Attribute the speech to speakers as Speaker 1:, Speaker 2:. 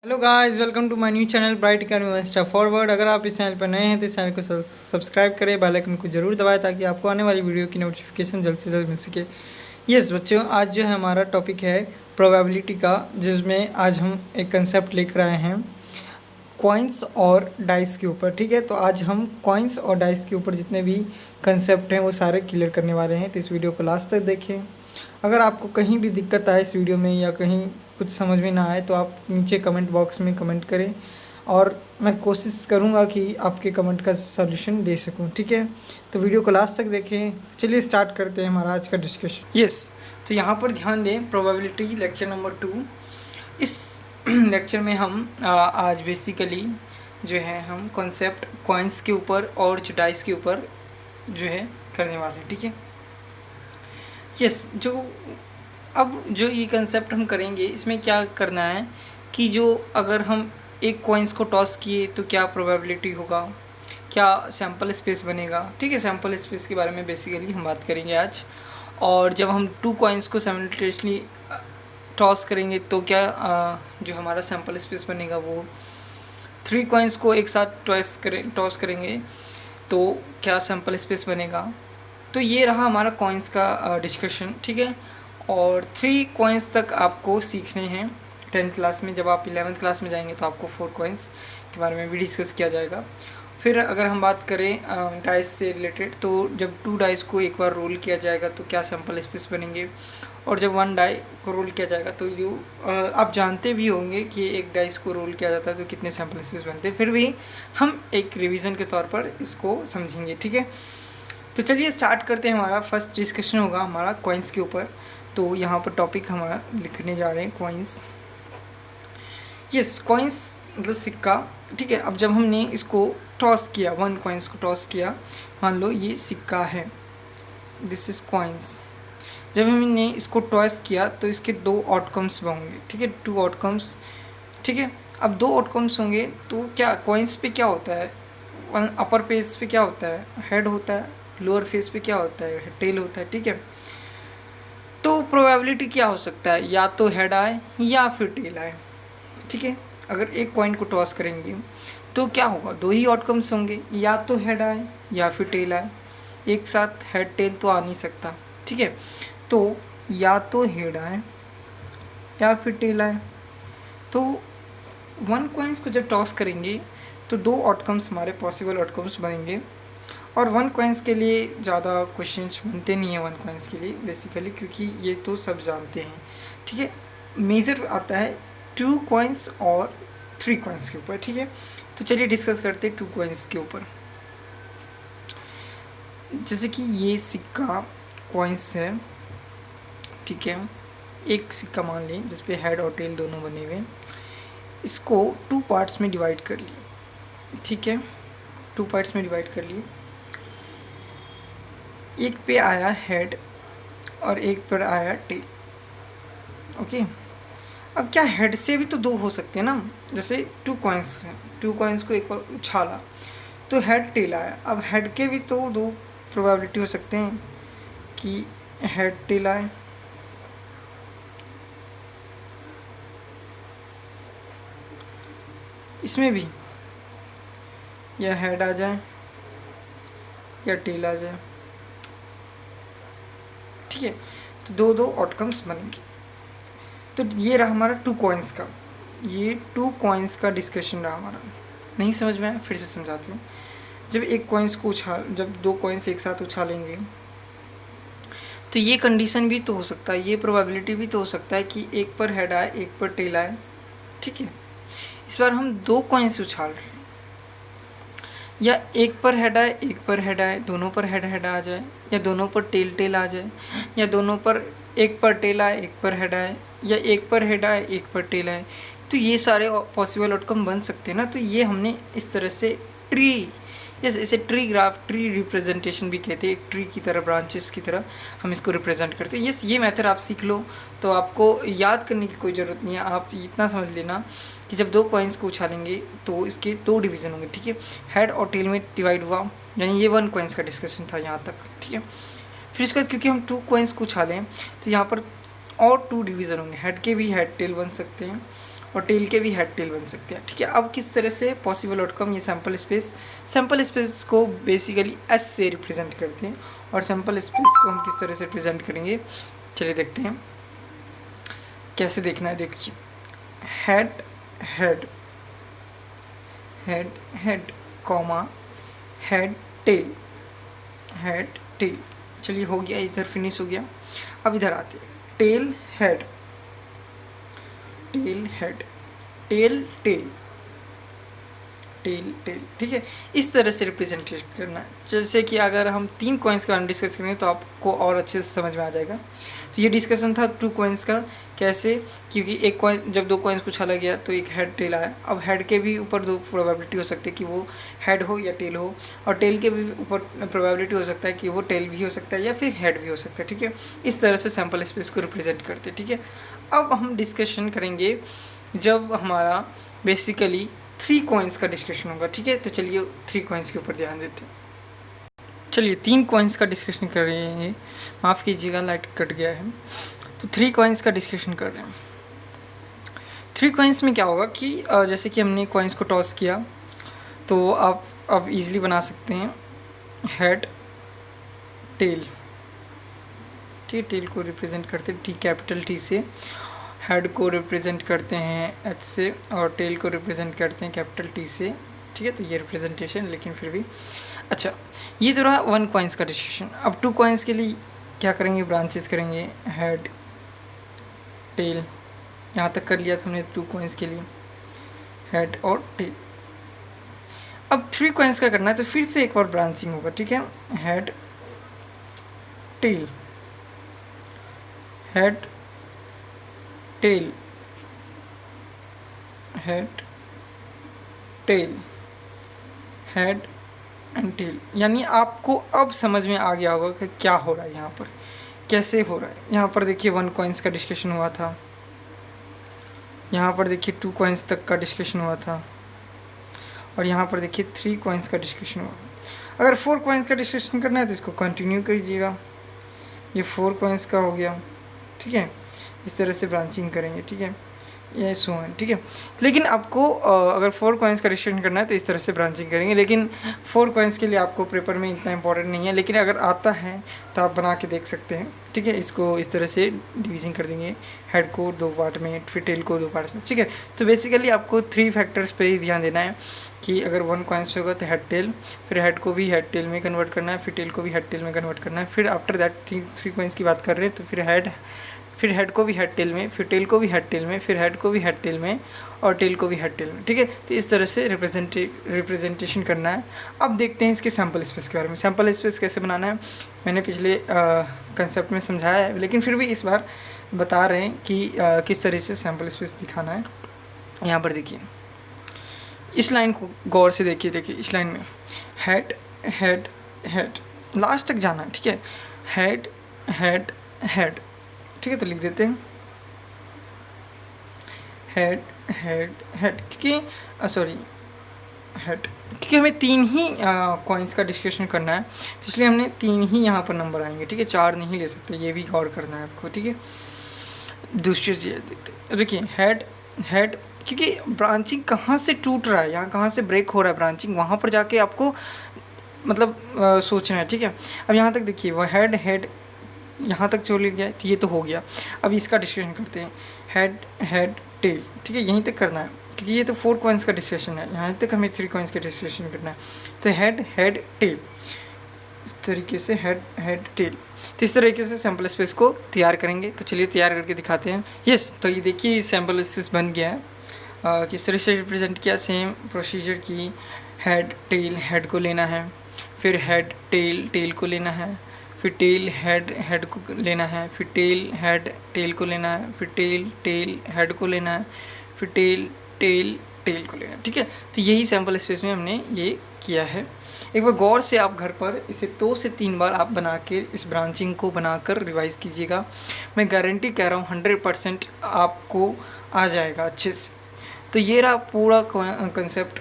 Speaker 1: Hello guys, welcome to my new channel bright academy step forward. अगर आप इस channel पर नए हैं तो इस चैनल को सब्सक्राइब करें, बेल आइकन को जरूर दबाएं ताकि आपको आने वाली वीडियो की नोटिफिकेशन जल्द से जल्द मिल सके। यस बच्चों, आज जो है हमारा टॉपिक है प्रोबेबिलिटी का, जिसमें आज हम एक कंसेप्ट लेकर आए हैं कॉइन्स और डाइस के ऊपर। ठीक है, तो आज हम कॉइन्स और डाइस के ऊपर जितने भी कंसेप्ट हैं वो सारे क्लियर करने वाले हैं, तो इस वीडियो को लास्ट तक देखें। अगर आपको कहीं भी दिक्कत आए इस वीडियो में या कहीं कुछ समझ में ना आए तो आप नीचे कमेंट बॉक्स में कमेंट करें और मैं कोशिश करूंगा कि आपके कमेंट का सलूशन दे सकूं। ठीक है, तो वीडियो को लास्ट तक देखें। चलिए स्टार्ट करते हैं हमारा आज का डिस्कशन। यस, तो यहाँ पर ध्यान दें, प्रोबेबिलिटी लेक्चर नंबर 2। इस लेक्चर में हम आज बेसिकली जो है हम कॉन्सेप्ट कॉइन्स के ऊपर और जो डाइस के ऊपर जो है करने वाले हैं। ठीक है, यस, जो ये कंसेप्ट हम करेंगे, इसमें क्या करना है कि जो अगर हम एक कॉइन्स को टॉस किए तो क्या प्रोबेबिलिटी होगा, क्या सैम्पल स्पेस बनेगा। ठीक है, सैम्पल स्पेस के बारे में बेसिकली हम बात करेंगे आज। और जब हम 2 कॉइन्स को साइमल्टेनियसली टॉस करेंगे तो क्या जो हमारा सैम्पल स्पेस बनेगा वो 3 कॉइन्स को एक साथ टॉस करेंगे तो क्या सैम्पल स्पेस बनेगा। तो ये रहा हमारा कॉइन्स का डिस्कशन। ठीक है, और 3 कॉइन्स तक आपको सीखने हैं 10th क्लास में। जब आप 11th क्लास में जाएंगे तो आपको 4 कॉइन्स के बारे में भी डिस्कस किया जाएगा। फिर अगर हम बात करें डाइस से रिलेटेड, तो जब 2 डाइस को एक बार रोल किया जाएगा तो क्या सैम्पल स्पेस बनेंगे, और जब 1 डाई को रोल किया जाएगा तो आप जानते भी होंगे कि एक डाइस को रोल किया जाता है तो कितने सैम्पल स्पेस बनते हैं। फिर भी हम एक रिविज़न के तौर पर इसको समझेंगे। ठीक है, तो चलिए स्टार्ट करते हैं। हमारा फर्स्ट डिस्कशन होगा हमारा कॉइन्स के ऊपर। तो यहाँ पर टॉपिक हमारा लिखने जा रहे हैं कॉइन्स। यस, कॉइन्स मतलब सिक्का। ठीक है, अब जब हमने इसको टॉस किया, 1 कॉइन्स को टॉस किया, मान लो ये सिक्का है, दिस इज़ कॉइन्स। जब हमने इसको टॉस किया तो इसके 2 आउटकम्स होंगे। ठीक है, 2 आउटकम्स। ठीक है, अब 2 आउटकम्स होंगे तो क्या कॉइन्स पे क्या होता है, अपर पेज पे क्या होता है, हेड होता है, लोअर फेस पे क्या होता है, टेल होता है। ठीक है, तो प्रोबेबिलिटी क्या हो सकता है, या तो हेड आए या फिर टेल आए। ठीक है, अगर एक कॉइन को टॉस करेंगे तो क्या होगा, 2 ही आउटकम्स होंगे, या तो हेड आए या फिर टेल आए। एक साथ हेड टेल तो आ नहीं सकता। ठीक है, तो या तो हेड आए या फिर टेल आए। तो 1 कॉइन्स को जब टॉस करेंगे तो 2 आउटकम्स हमारे पॉसिबल आउटकम्स बनेंगे। और 1 कॉइन्स के लिए ज़्यादा क्वेश्चंस बनते नहीं हैं 1 कॉइन्स के लिए बेसिकली, क्योंकि ये तो सब जानते हैं। ठीक है, मेजर आता है 2 कॉइन्स और 3 कॉइन्स के ऊपर। ठीक है, तो चलिए डिस्कस करते हैं 2 कॉइन्स के ऊपर। जैसे कि ये सिक्का कॉइन्स है। ठीक है, एक सिक्का मान लें जिस पे हेड और टेल दोनों बने हुए, इसको 2 पार्ट्स में डिवाइड कर लिए। ठीक है, 2 पार्ट्स में डिवाइड कर लिए। एक पे आया हेड और एक पर आया टेल। ओके, अब क्या हेड से भी तो 2 हो सकते हैं ना। जैसे 2 कॉइन्स हैं, 2 कॉइन्स को एक बार उछाला तो हेड टेल आया। अब हेड के भी तो 2 प्रोबेबिलिटी हो सकते हैं कि हेड टेल आए। इसमें भी या हेड आ जाए या टेल आ जाए। ठीक है, तो 2 आउटकम्स बनेंगे। तो ये रहा हमारा 2 कॉइन्स का, ये 2 कॉइन्स का डिस्कशन रहा हमारा। नहीं समझ में आया, फिर से समझाते हैं। जब एक कॉइन्स को जब 2 कॉइन्स एक साथ उछालेंगे तो ये कंडीशन भी तो हो सकता है, ये प्रोबेबिलिटी भी तो हो सकता है कि एक पर हेड आए एक पर टेल आए। ठीक है, इस बार हम 2 कॉइन्स उछाल रहे हैं, या एक पर हेड आए एक पर हेड आए, दोनों पर हेड आ जाए, या दोनों पर टेल आ जाए, या दोनों पर एक पर टेल आए एक पर हेड आए, या एक पर हेड आए एक पर टेल आए। तो ये सारे पॉसिबल आउटकम बन सकते हैं ना। तो ये हमने इस तरह से ट्री, जैसे इसे ट्री ग्राफ, ट्री रिप्रेजेंटेशन भी कहते हैं, एक ट्री की तरह, ब्रांचेस की तरह हम इसको रिप्रेजेंट करते हैं। ये मेथड आप सीख लो तो आपको याद करने की कोई ज़रूरत नहीं है। आप इतना समझ लेना कि जब 2 कॉइन्स को उछालेंगे तो इसके 2 डिवीज़न होंगे। ठीक है, हेड और टेल में डिवाइड हुआ, यानी ये 1 कॉइन्स का डिस्कशन था यहाँ तक। ठीक है, फिर इसके बाद क्योंकि हम 2 कॉइन्स को उछालें तो यहाँ पर और 2 डिवीज़न होंगे, हेड के भी हेड टेल बन सकते हैं और टेल के भी हेड टेल बन सकते हैं, ठीक है। अब किस तरह से पॉसिबल आउटकम, ये सैम्पल स्पेस को बेसिकली एस से रिप्रेजेंट करते हैं, और सैम्पल स्पेस को हम किस तरह से रिप्रेजेंट करेंगे, चलिए देखते हैं कैसे देखना है। देखिए head head head head comma head tail head tell, चलिए हो गया, इधर फिनिश हो गया। अब इधर आते हैं, tail head tail head tail tail tail tail, ठीक है। इस तरह से रिप्रेजेंट करना है। जैसे कि अगर हम 3 कॉइन्स के बारे में डिस्कस करेंगे तो आपको और अच्छे से समझ में आ जाएगा। तो ये डिस्कशन था 2 कॉइन्स का, कैसे, क्योंकि एक कॉइन, जब 2 कॉइन्स पूछा लग गया तो एक हेड टेल आया। अब हेड के भी ऊपर 2 प्रोबेबिलिटी हो सकती है कि वो हेड हो या टेल हो, और टेल के भी ऊपर प्रोबेबिलिटी हो सकता है कि वो टेल भी हो सकता है या फिर हेड भी हो सकता है, ठीक है। इस तरह से सैम्पल स्पेस को रिप्रेजेंट करते हैं, ठीक है। अब हम डिस्कशन करेंगे जब हमारा बेसिकली 3 कॉइन्स का डिस्कशन होगा, ठीक है। तो चलिए 3 कॉइन्स के ऊपर ध्यान देते हैं। चलिए 3 कॉइन्स का डिस्कशन कर रहे हैं, माफ़ कीजिएगा लाइट कट गया है। तो 3 कॉइन्स का डिस्कशन कर रहे हैं। 3 कॉइन्स में क्या होगा कि जैसे कि हमने कॉइन्स को टॉस किया तो आप अब इजीली बना सकते हैं हेड टेल, ठीक है। टेल को रिप्रेजेंट करते हैं कैपिटल टी से, हेड को रिप्रेजेंट करते हैं एच से, और टेल को रिप्रेजेंट करते हैं कैपिटल टी से, ठीक है। तो ये रिप्रेजेंटेशन, लेकिन फिर भी अच्छा, ये तो रहा 1 कॉइन्स का डिस्कशन। अब 2 कॉइन्स के लिए क्या करेंगे, ब्रांचेस करेंगे, हेड टेल, यहाँ तक कर लिया था हमने 2 कॉइन्स के लिए, हेड और टेल। अब 3 कॉइन्स का करना है तो फिर से एक और ब्रांचिंग होगा, ठीक है। Head tail head tail head tail head and tail, यानी आपको अब समझ में आ गया होगा कि क्या हो रहा है यहाँ पर, कैसे हो रहा है। यहाँ पर देखिए 1 कॉइन्स का डिस्कशन हुआ था, यहाँ पर देखिए 2 कॉइन्स तक का डिस्कशन हुआ था, और यहाँ पर देखिए 3 कॉइन्स का डिस्कशन हुआ। अगर 4 कॉइन्स का डिस्कशन करना है तो इसको कंटिन्यू कीजिएगा, ये 4 कॉइन्स का हो गया, ठीक है। इस तरह से ब्रांचिंग करेंगे, ठीक है, ये सो है, ठीक है। लेकिन आपको अगर 4 कॉइन्स का डिस्कशन करना है तो इस तरह से ब्रांचिंग करेंगे, लेकिन 4 कॉइन्स के लिए आपको पेपर में इतना इंपॉर्टेंट नहीं है, लेकिन अगर आता है तो आप बना के देख सकते हैं, ठीक है। इसको इस तरह से डिवीजन कर देंगे, हेड को 2 पार्ट में, फिर टेल को 2 पार्ट में, ठीक है। तो बेसिकली आपको 3 फैक्टर्स पे ही ध्यान देना है कि अगर 1 कॉइन्स होगा तो हेड टेल, फिर हेड को भी हेड टेल में कन्वर्ट करना है, फिर टेल को भी हेड टेल में कन्वर्ट करना है, फिर आफ्टर दैट 3 कॉइन्स की बात कर रहे हैं तो फिर हेड को भी हेड टेल में, फिर टेल को भी हेड टेल में, फिर हेड को भी हेड टेल में, और टेल को भी हेड टेल में, ठीक है। तो इस तरह से रिप्रेजेंटेशन करना है। अब देखते हैं इसके सैम्पल स्पेस के बारे में। सैम्पल स्पेस कैसे बनाना है मैंने पिछले कंसेप्ट में समझाया है, लेकिन फिर भी इस बार बता रहे हैं कि किस तरह से सैम्पल स्पेस दिखाना है। यहाँ पर देखिए, इस लाइन को गौर से देखिए, इस लाइन में हेड हेड हेड लास्ट तक जाना है, ठीक है। हेड हेड हेड, ठीक है। तो लिख देते हैं हेड हेड हेड, क्योंकि सॉरी हेड, क्योंकि हमें 3 ही कॉइन्स का डिस्कशन करना है, तो इसलिए हमने 3 ही यहाँ पर नंबर आएंगे, ठीक है। 4 नहीं ले सकते, ये भी गौर करना है आपको, ठीक है। दूसरी चीज़ देखते, देखिए हेड हेड, क्योंकि ब्रांचिंग कहाँ से टूट रहा है, यहाँ कहाँ से ब्रेक हो रहा है ब्रांचिंग, वहाँ पर जाके आपको मतलब सोचना है, ठीक है। अब यहाँ तक देखिए, वो हेड हेड यहाँ तक चल गया, तो ये तो हो गया। अब इसका डिस्कशन करते हैं, हेड हेड टेल, ठीक है। यहीं तक करना है, क्योंकि ये तो 4 कॉइन्स का डिस्कशन है, यहाँ तक हमें 3 कॉइन्स का डिस्कशन करना है। तो हेड हेड टेल, इस तरीके से हेड हेड टेल, तो इस तरीके से सैम्पल स्पेस को तैयार करेंगे। तो चलिए तैयार करके दिखाते हैं। यस, तो ये देखिए सैम्पल स्पेस बन गया है। किस तरह से रिप्रेजेंट किया, सेम प्रोसीजर की, हेड टेल, हेड को लेना है, फिर हेड टेल, टेल को लेना है, फिर टेल हेड, हेड को लेना है, फिर टेल हेड, टेल को लेना है, फिर टेल टेल, हेड को लेना है, फिर टेल टेल, टेल को लेना है, ठीक है। तो यही सैम्पल स्पेस में हमने ये किया है। एक बार गौर से आप घर पर इसे 2 से 3 बार आप बना के इस ब्रांचिंग को बनाकर रिवाइज़ कीजिएगा। मैं गारंटी कह रहा हूँ 100% आपको आ जाएगा अच्छे से। तो ये रहा पूरा कंसेप्ट